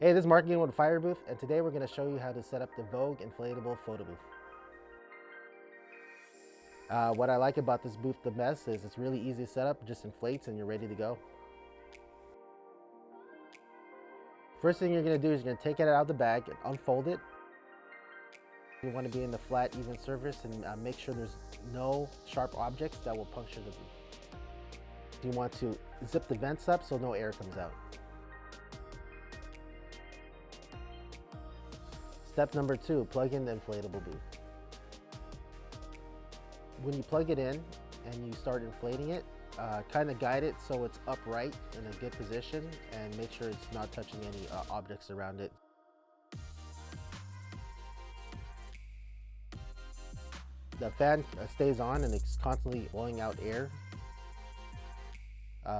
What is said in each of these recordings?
Hey, this is Mark again with Fire Booth, and today we're going to show you how to set up the Vogue inflatable photo booth. What I like about this booth the best is it's really easy to set up, just inflates and you're ready to go. First thing you're going to do is you're going to take it out of the bag and unfold it. You want to be in the flat, even surface and make sure there's no sharp objects that will puncture the booth. You want to zip the vents up so no air comes out. Step number 2, plug in the inflatable booth. When you plug it in and you start inflating it, kind of guide it so it's upright in a good position and make sure it's not touching any objects around it. The fan stays on and it's constantly blowing out air.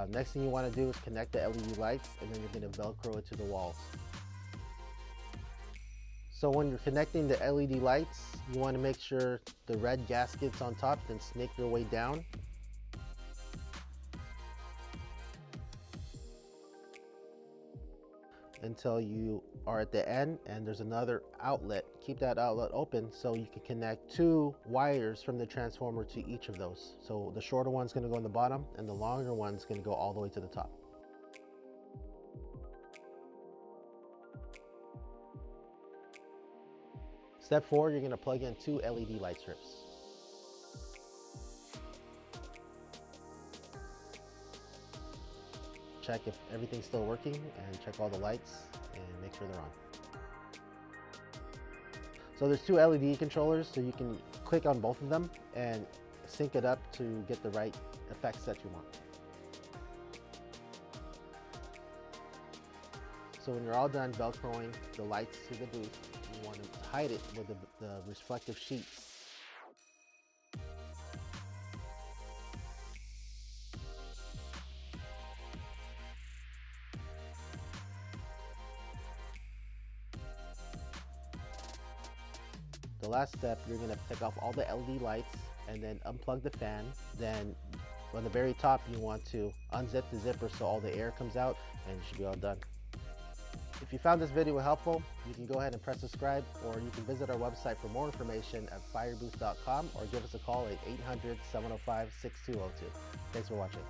Next thing you want to do is connect the LED lights and then you're going to Velcro it to the walls. So when you're connecting the LED lights, you want to make sure the red gasket's on top, then snake your way down. Until you are at the end and there's another outlet. Keep that outlet open so you can connect 2 wires from the transformer to each of those. So the shorter one's going to go in the bottom and the longer one's going to go all the way to the top. Step 4, you're going to plug in 2 LED light strips. Check if everything's still working and check all the lights and make sure they're on. So there's 2 LED controllers, so you can click on both of them and sync it up to get the right effects that you want. So when you're all done Velcroing the lights to the booth, you want to hide it with the reflective sheets. The last step, you're going to take off all the LED lights and then unplug the fan. Then on the very top, you want to unzip the zipper so all the air comes out and you should be all done. If you found this video helpful, you can go ahead and press subscribe, or you can visit our website for more information at firebooth.com or give us a call at 800-705-6202. Thanks for watching.